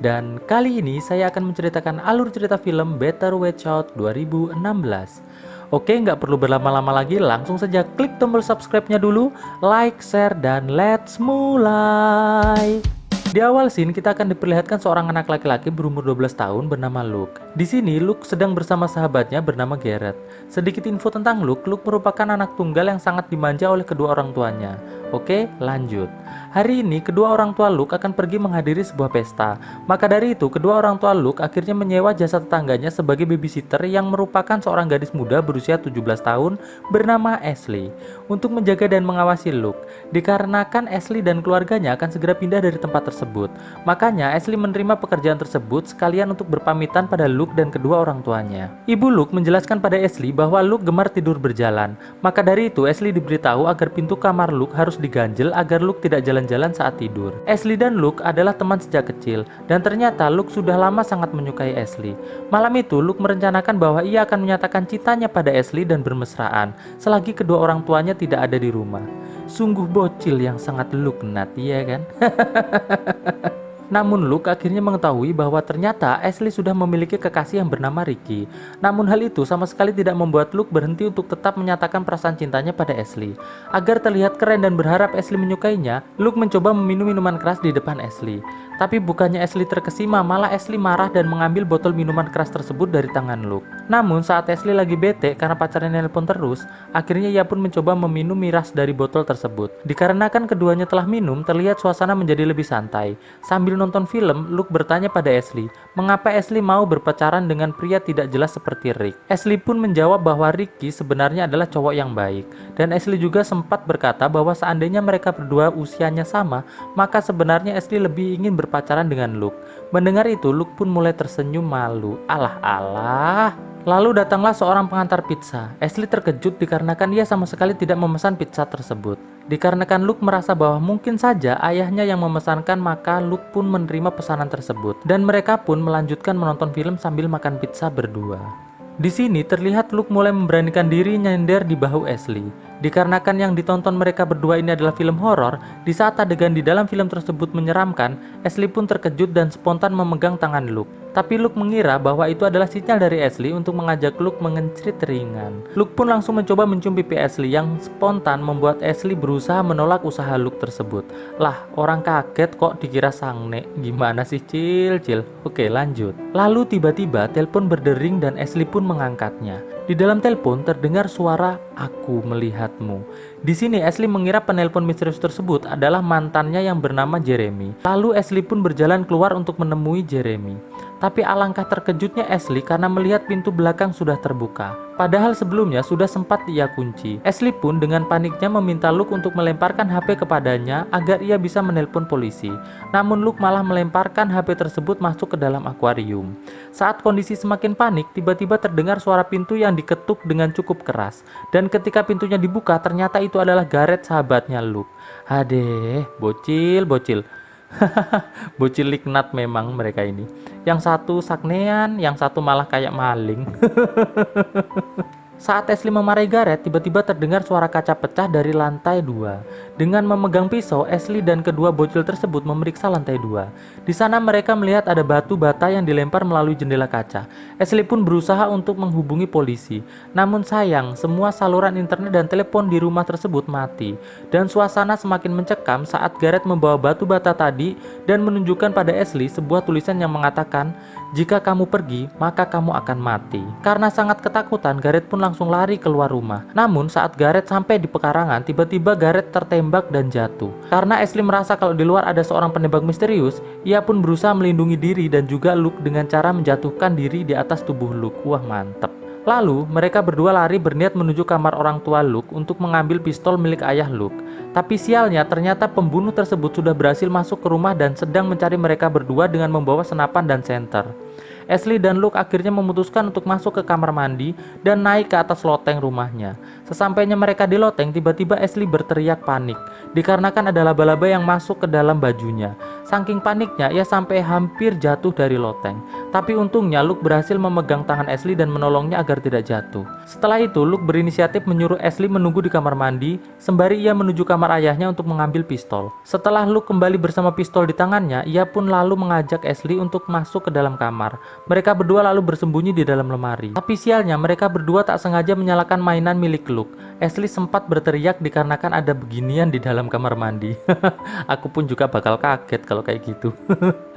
Dan kali ini saya akan menceritakan alur cerita film Better Watch Out 2016. Oke, nggak perlu berlama-lama lagi, langsung saja klik tombol subscribe-nya dulu, like, share, dan let's mulai. Di awal scene kita akan diperlihatkan seorang anak laki-laki berumur 12 tahun bernama Luke. Di sini Luke sedang bersama sahabatnya bernama Garrett. Sedikit info tentang Luke merupakan anak tunggal yang sangat dimanja oleh kedua orang tuanya. Oke, lanjut. Hari ini kedua orang tua Luke akan pergi menghadiri sebuah pesta. Maka dari itu, kedua orang tua Luke akhirnya menyewa jasa tetangganya sebagai babysitter yang merupakan seorang gadis muda berusia 17 tahun bernama Ashley untuk menjaga dan mengawasi Luke. Dikarenakan Ashley dan keluarganya akan segera pindah dari tempat tersebut. Makanya Ashley menerima pekerjaan tersebut sekalian untuk berpamitan pada Luke dan kedua orang tuanya. Ibu Luke menjelaskan pada Ashley bahwa Luke gemar tidur berjalan. Maka dari itu Ashley diberitahu agar pintu kamar Luke harus diganjel agar Luke tidak jalan-jalan saat tidur. Ashley dan Luke adalah teman sejak kecil dan ternyata Luke sudah lama sangat menyukai Ashley. Malam itu Luke merencanakan bahwa ia akan menyatakan cintanya pada Ashley dan bermesraan selagi kedua orang tuanya tidak ada di rumah. Sungguh bocil yang sangat Luke-nat, iya kan? Namun Luke akhirnya mengetahui bahwa ternyata Ashley sudah memiliki kekasih yang bernama Ricky. Namun hal itu sama sekali tidak membuat Luke berhenti untuk tetap menyatakan perasaan cintanya pada Ashley. Agar terlihat keren dan berharap Ashley menyukainya, Luke mencoba meminum minuman keras di depan Ashley. Tapi bukannya Ashley terkesima, malah Ashley marah dan mengambil botol minuman keras tersebut dari tangan Luke. Namun saat Ashley lagi bete karena pacarnya nelpon terus, akhirnya ia pun mencoba meminum miras dari botol tersebut. Dikarenakan keduanya telah minum, terlihat suasana menjadi lebih santai. Sambil nonton film, Luke bertanya pada Ashley, mengapa Ashley mau berpacaran dengan pria tidak jelas seperti Rick. Ashley pun menjawab bahwa Ricky sebenarnya adalah cowok yang baik. Dan Ashley juga sempat berkata bahwa seandainya mereka berdua usianya sama, maka sebenarnya Ashley lebih ingin berpacaran dengan Luke. Mendengar itu, Luke pun mulai tersenyum malu. Alah. Lalu datanglah seorang pengantar pizza. Ashley terkejut dikarenakan ia sama sekali tidak memesan pizza tersebut. Dikarenakan Luke merasa bahwa mungkin saja ayahnya yang memesankan, maka Luke pun menerima pesanan tersebut. Dan mereka pun melanjutkan menonton film sambil makan pizza berdua. Di sini terlihat Luke mulai memberanikan diri nyender di bahu Ashley. Dikarenakan yang ditonton mereka berdua ini adalah film horor, di saat adegan di dalam film tersebut menyeramkan, Ashley pun terkejut dan spontan memegang tangan Luke. Tapi Luke mengira bahwa itu adalah sinyal dari Ashley untuk mengajak Luke mengencrit ringan. Luke pun langsung mencoba mencium pipi Ashley yang spontan membuat Ashley berusaha menolak usaha Luke tersebut. Lah, orang kaget kok dikira sangne. Gimana sih, Cil? Oke, lanjut. Lalu tiba-tiba telepon berdering dan Ashley pun mengangkatnya. Di dalam telepon terdengar suara "Aku melihatmu". Di sini Ashley mengira penelpon misterius tersebut adalah mantannya yang bernama Jeremy. Lalu Ashley pun berjalan keluar untuk menemui Jeremy. Tapi alangkah terkejutnya Ashley karena melihat pintu belakang sudah terbuka. Padahal sebelumnya sudah sempat ia kunci. Ashley pun dengan paniknya meminta Luke untuk melemparkan HP kepadanya agar ia bisa menelpon polisi. Namun Luke malah melemparkan HP tersebut masuk ke dalam akuarium. Saat kondisi semakin panik, tiba-tiba terdengar suara pintu yang diketuk dengan cukup keras. Dan ketika pintunya dibuka, ternyata itu adalah Garrett, sahabatnya Luke. Hadeh, bocil. Bocil liknat memang mereka ini. Yang satu saknean, yang satu malah kayak maling. Saat Ashley memarahi Garrett, tiba-tiba terdengar suara kaca pecah dari lantai 2. Dengan memegang pisau, Ashley dan kedua bocil tersebut memeriksa lantai 2. Di sana mereka melihat ada batu bata yang dilempar melalui jendela kaca. Ashley pun berusaha untuk menghubungi polisi. Namun sayang, semua saluran internet dan telepon di rumah tersebut mati. Dan suasana semakin mencekam saat Garrett membawa batu bata tadi dan menunjukkan pada Ashley sebuah tulisan yang mengatakan, "Jika kamu pergi, maka kamu akan mati." Karena sangat ketakutan, Garrett pun langsung lari keluar rumah. Namun saat Garrett sampai di pekarangan, tiba-tiba Garrett tertembak dan jatuh. Karena Ashley merasa kalau di luar ada seorang penembak misterius, ia pun berusaha melindungi diri dan juga Luke dengan cara menjatuhkan diri di atas tubuh Luke. Wah, mantep. Lalu mereka berdua lari berniat menuju kamar orang tua Luke untuk mengambil pistol milik ayah Luke. Tapi sialnya ternyata pembunuh tersebut sudah berhasil masuk ke rumah dan sedang mencari mereka berdua dengan membawa senapan dan senter. Ashley dan Luke akhirnya memutuskan untuk masuk ke kamar mandi dan naik ke atas loteng rumahnya. Sesampainya mereka di loteng, tiba-tiba Ashley berteriak panik dikarenakan ada laba-laba yang masuk ke dalam bajunya. Saking paniknya, ia sampai hampir jatuh dari loteng. Tapi untungnya Luke berhasil memegang tangan Ashley dan menolongnya agar tidak jatuh. Setelah itu Luke berinisiatif menyuruh Ashley menunggu di kamar mandi, sembari ia menuju kamar ayahnya untuk mengambil pistol. Setelah Luke kembali bersama pistol di tangannya, ia pun lalu mengajak Ashley untuk masuk ke dalam kamar. Mereka berdua lalu bersembunyi di dalam lemari. Tapi sialnya mereka berdua tak sengaja menyalakan mainan milik Luke. Ashley sempat berteriak dikarenakan ada beginian di dalam kamar mandi. Aku pun juga bakal kaget kalau kayak gitu.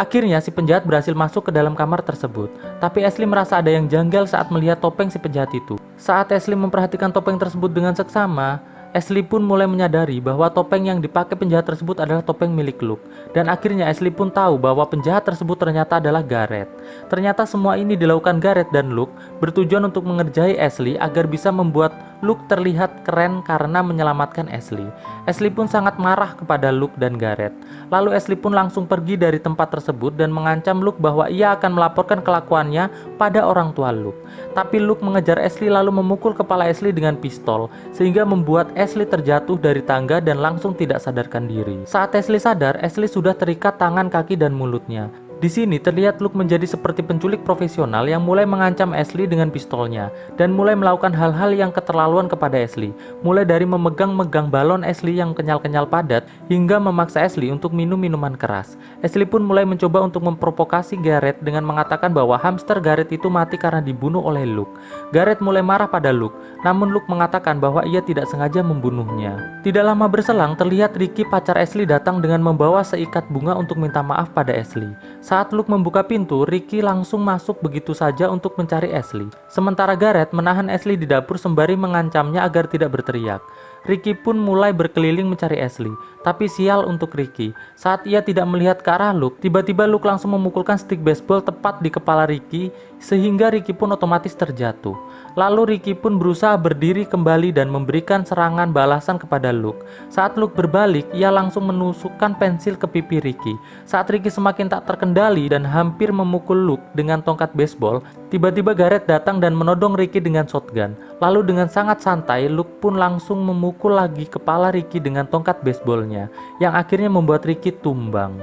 Akhirnya si penjahat berhasil masuk ke dalam kamar tersebut. Tapi Ashley merasa ada yang janggal saat melihat topeng si penjahat itu. Saat Ashley memperhatikan topeng tersebut dengan seksama, Ashley pun mulai menyadari bahwa topeng yang dipakai penjahat tersebut adalah topeng milik Luke. Dan akhirnya Ashley pun tahu bahwa penjahat tersebut ternyata adalah Gareth. Ternyata semua ini dilakukan Gareth dan Luke bertujuan untuk mengerjai Ashley agar bisa membuat Luke terlihat keren karena menyelamatkan Ashley. Ashley pun sangat marah kepada Luke dan Gareth. Lalu Ashley pun langsung pergi dari tempat tersebut dan mengancam Luke bahwa ia akan melaporkan kelakuannya pada orang tua Luke. Tapi Luke mengejar Ashley lalu memukul kepala Ashley dengan pistol, sehingga membuat Ashley terjatuh dari tangga dan langsung tidak sadarkan diri. Saat Ashley sadar, Ashley sudah terikat tangan, kaki, dan mulutnya. Di sini terlihat Luke menjadi seperti penculik profesional yang mulai mengancam Ashley dengan pistolnya dan mulai melakukan hal-hal yang keterlaluan kepada Ashley, mulai dari memegang-megang balon Ashley yang kenyal-kenyal padat hingga memaksa Ashley untuk minum minuman keras. Ashley pun mulai mencoba untuk memprovokasi Gareth dengan mengatakan bahwa hamster Gareth itu mati karena dibunuh oleh Luke. Gareth mulai marah pada Luke, namun Luke mengatakan bahwa ia tidak sengaja membunuhnya. Tidak lama berselang, terlihat Ricky pacar Ashley datang dengan membawa seikat bunga untuk minta maaf pada Ashley. Saat Luke membuka pintu, Ricky langsung masuk begitu saja untuk mencari Ashley. Sementara Gareth menahan Ashley di dapur sembari mengancamnya agar tidak berteriak. Ricky pun mulai berkeliling mencari Ashley. Tapi sial untuk Ricky, saat ia tidak melihat ke arah Luke, tiba-tiba Luke langsung memukulkan stick baseball tepat di kepala Ricky, sehingga Ricky pun otomatis terjatuh. Lalu Ricky pun berusaha berdiri kembali dan memberikan serangan balasan kepada Luke. Saat Luke berbalik, ia langsung menusukkan pensil ke pipi Ricky. Saat Ricky semakin tak terkendali dan hampir memukul Luke dengan tongkat baseball, tiba-tiba Gareth datang dan menodong Ricky dengan shotgun. Lalu dengan sangat santai, Luke pun langsung memukul lagi kepala Ricky dengan tongkat baseballnya, yang akhirnya membuat Ricky tumbang.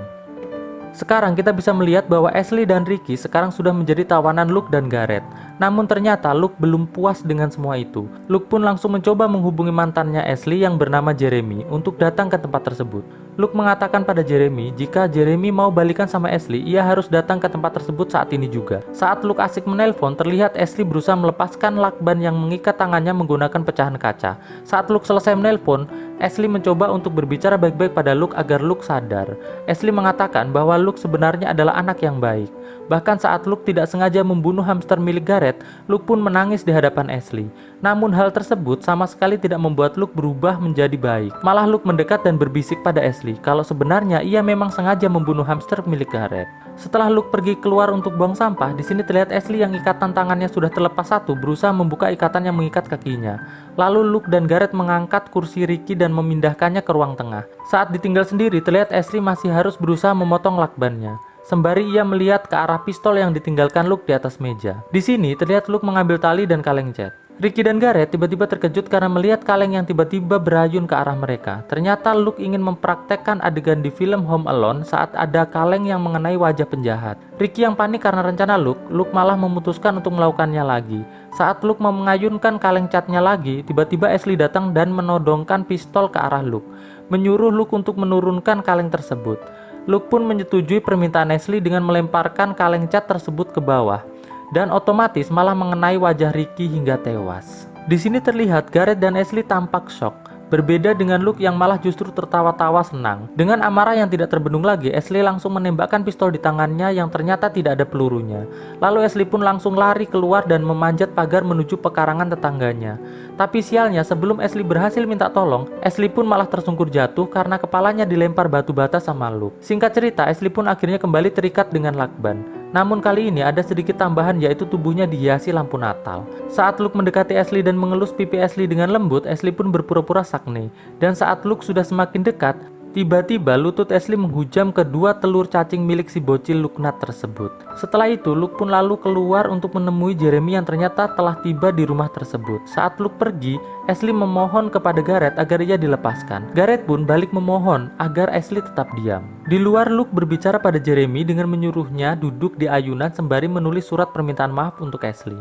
Sekarang kita bisa melihat bahwa Ashley dan Ricky sekarang sudah menjadi tawanan Luke dan Gareth. Namun ternyata Luke belum puas dengan semua itu. Luke pun langsung mencoba menghubungi mantannya Ashley yang bernama Jeremy untuk datang ke tempat tersebut. Luke mengatakan pada Jeremy jika Jeremy mau balikan sama Ashley, ia harus datang ke tempat tersebut saat ini juga. Saat Luke asik menelpon, terlihat Ashley berusaha melepaskan lakban yang mengikat tangannya menggunakan pecahan kaca. Saat Luke selesai menelpon, Ashley mencoba untuk berbicara baik-baik pada Luke agar Luke sadar. Ashley mengatakan bahwa Luke sebenarnya adalah anak yang baik. Bahkan saat Luke tidak sengaja membunuh hamster milik Gareth, Luke pun menangis di hadapan Ashley. Namun hal tersebut sama sekali tidak membuat Luke berubah menjadi baik. Malah Luke mendekat dan berbisik pada Ashley kalau sebenarnya ia memang sengaja membunuh hamster milik Gareth. Setelah Luke pergi keluar untuk buang sampah, di sini terlihat Ashley yang ikatan tangannya sudah terlepas satu berusaha membuka ikatan yang mengikat kakinya. Lalu Luke dan Gareth mengangkat kursi Ricky dan memindahkannya ke ruang tengah. Saat ditinggal sendiri, terlihat Ashley masih harus berusaha memotong lakbannya. Sembari ia melihat ke arah pistol yang ditinggalkan Luke di atas meja. Di sini terlihat Luke mengambil tali dan kaleng cat. Ricky dan Gareth tiba-tiba terkejut karena melihat kaleng yang tiba-tiba berayun ke arah mereka. Ternyata Luke ingin mempraktekkan adegan di film Home Alone saat ada kaleng yang mengenai wajah penjahat. Ricky yang panik karena rencana Luke malah memutuskan untuk melakukannya lagi. Saat Luke mau mengayunkan kaleng catnya lagi, tiba-tiba Ashley datang dan menodongkan pistol ke arah Luke, menyuruh Luke untuk menurunkan kaleng tersebut. Luke pun menyetujui permintaan Ashley dengan melemparkan kaleng cat tersebut ke bawah, dan otomatis malah mengenai wajah Ricky hingga tewas. Di sini terlihat Gareth dan Ashley tampak shock. Berbeda dengan Luke yang malah justru tertawa-tawa senang. Dengan amarah yang tidak terbendung lagi, Ashley langsung menembakkan pistol di tangannya yang ternyata tidak ada pelurunya. Lalu Ashley pun langsung lari keluar dan memanjat pagar menuju pekarangan tetangganya. Tapi sialnya, sebelum Ashley berhasil minta tolong, Ashley pun malah tersungkur jatuh karena kepalanya dilempar batu bata sama Luke. Singkat cerita, Ashley pun akhirnya kembali terikat dengan lakban. Namun kali ini ada sedikit tambahan, yaitu tubuhnya dihiasi lampu Natal. Saat Luke mendekati Ashley dan mengelus pipi Ashley dengan lembut, Ashley pun berpura-pura sakne. Dan saat Luke sudah semakin dekat, Tiba-tiba lutut Ashley menghujam kedua telur cacing milik si bocil Luknat tersebut. Setelah itu, Luke pun lalu keluar untuk menemui Jeremy yang ternyata telah tiba di rumah tersebut. Saat Luke pergi, Ashley memohon kepada Gareth agar ia dilepaskan. Gareth pun balik memohon agar Ashley tetap diam. Di luar, Luke berbicara pada Jeremy dengan menyuruhnya duduk di ayunan sembari menulis surat permintaan maaf untuk Ashley.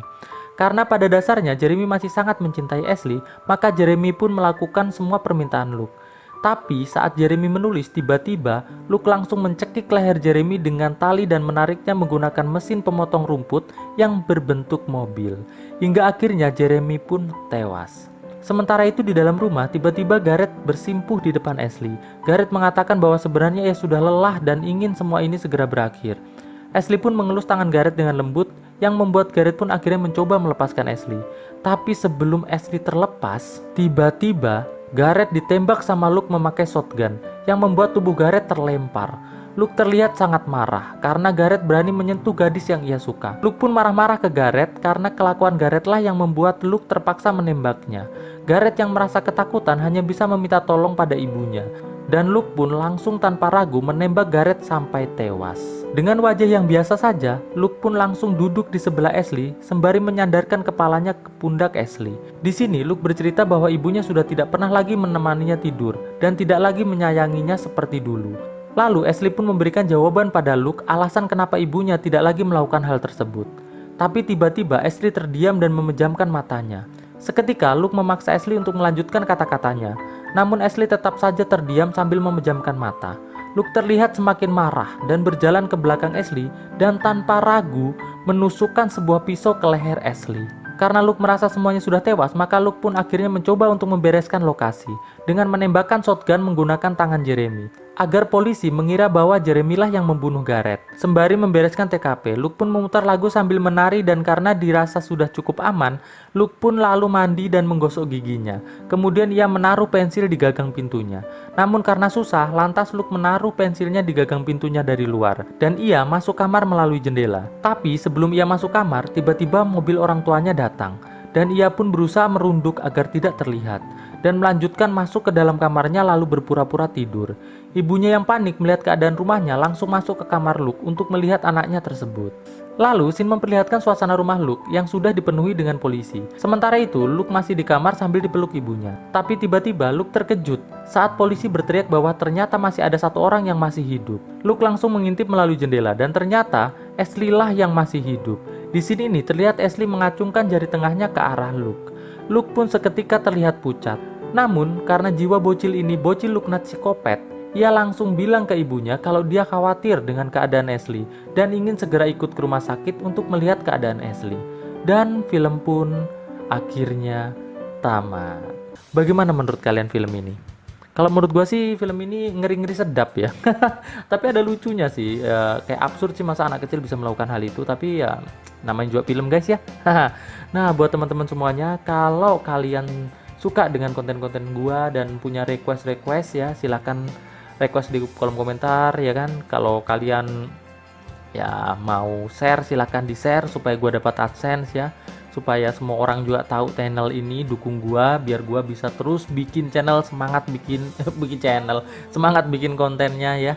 Karena pada dasarnya Jeremy masih sangat mencintai Ashley, maka Jeremy pun melakukan semua permintaan Luke. Tapi saat Jeremy menulis, tiba-tiba Luke langsung mencekik leher Jeremy dengan tali dan menariknya menggunakan mesin pemotong rumput yang berbentuk mobil. Hingga akhirnya Jeremy pun tewas. Sementara itu di dalam rumah, tiba-tiba Gareth bersimpuh di depan Ashley. Gareth mengatakan bahwa sebenarnya ia sudah lelah dan ingin semua ini segera berakhir. Ashley pun mengelus tangan Gareth dengan lembut yang membuat Gareth pun akhirnya mencoba melepaskan Ashley. Tapi sebelum Ashley terlepas, tiba-tiba Gareth ditembak sama Luke memakai shotgun yang membuat tubuh Gareth terlempar. Luke terlihat sangat marah karena Gareth berani menyentuh gadis yang ia suka. Luke pun marah-marah ke Gareth karena kelakuan Gareth lah yang membuat Luke terpaksa menembaknya. Gareth yang merasa ketakutan hanya bisa meminta tolong pada ibunya. Dan Luke pun langsung tanpa ragu menembak Gareth sampai tewas. Dengan wajah yang biasa saja, Luke pun langsung duduk di sebelah Ashley sembari menyandarkan kepalanya ke pundak Ashley. Di sini Luke bercerita bahwa ibunya sudah tidak pernah lagi menemaninya tidur dan tidak lagi menyayanginya seperti dulu. Lalu Ashley pun memberikan jawaban pada Luke alasan kenapa ibunya tidak lagi melakukan hal tersebut. Tapi tiba-tiba Ashley terdiam dan memejamkan matanya. Seketika Luke memaksa Ashley untuk melanjutkan kata-katanya. Namun Ashley tetap saja terdiam sambil memejamkan mata. Luke terlihat semakin marah dan berjalan ke belakang Ashley dan tanpa ragu menusukkan sebuah pisau ke leher Ashley. Karena Luke merasa semuanya sudah tewas, maka Luke pun akhirnya mencoba untuk membereskan lokasi dengan menembakkan shotgun menggunakan tangan Jeremy agar polisi mengira bahwa Jeremy lah yang membunuh Gareth. Sembari membereskan TKP, Luke pun memutar lagu sambil menari dan karena dirasa sudah cukup aman, Luke pun lalu mandi dan menggosok giginya. Kemudian ia menaruh pensil di gagang pintunya. Namun karena susah, lantas Luke menaruh pensilnya di gagang pintunya dari luar dan ia masuk kamar melalui jendela. Tapi sebelum ia masuk kamar, tiba-tiba mobil orang tuanya datang dan ia pun berusaha merunduk agar tidak terlihat dan melanjutkan masuk ke dalam kamarnya lalu berpura-pura tidur. Ibunya yang panik melihat keadaan rumahnya langsung masuk ke kamar Luke untuk melihat anaknya tersebut. Lalu scene memperlihatkan suasana rumah Luke yang sudah dipenuhi dengan polisi. Sementara itu Luke masih di kamar sambil dipeluk ibunya. Tapi tiba-tiba Luke terkejut saat polisi berteriak bahwa ternyata masih ada satu orang yang masih hidup. Luke langsung mengintip melalui jendela dan ternyata Ashley lah yang masih hidup. Di sini ini terlihat Ashley mengacungkan jari tengahnya ke arah Luke. Luke pun seketika terlihat pucat. Namun karena jiwa bocil ini bocil Luknat psikopat, ia langsung bilang ke ibunya kalau dia khawatir dengan keadaan Ashley dan ingin segera ikut ke rumah sakit untuk melihat keadaan Ashley. Dan film pun akhirnya tamat. Bagaimana menurut kalian film ini? Kalau menurut gua sih film ini ngeri-ngeri sedap ya. Tapi ada lucunya sih, kayak absurd sih masa anak kecil bisa melakukan hal itu. Tapi ya namanya juga film guys ya. Nah buat teman-teman semuanya, kalau kalian suka dengan konten-konten gua dan punya request ya, silakan request di kolom komentar ya kan. Kalau kalian ya mau share, silakan di share supaya gua dapat AdSense ya, supaya semua orang juga tahu channel ini, dukung gua biar gua bisa terus bikin channel, semangat bikin bikin channel, semangat bikin kontennya ya.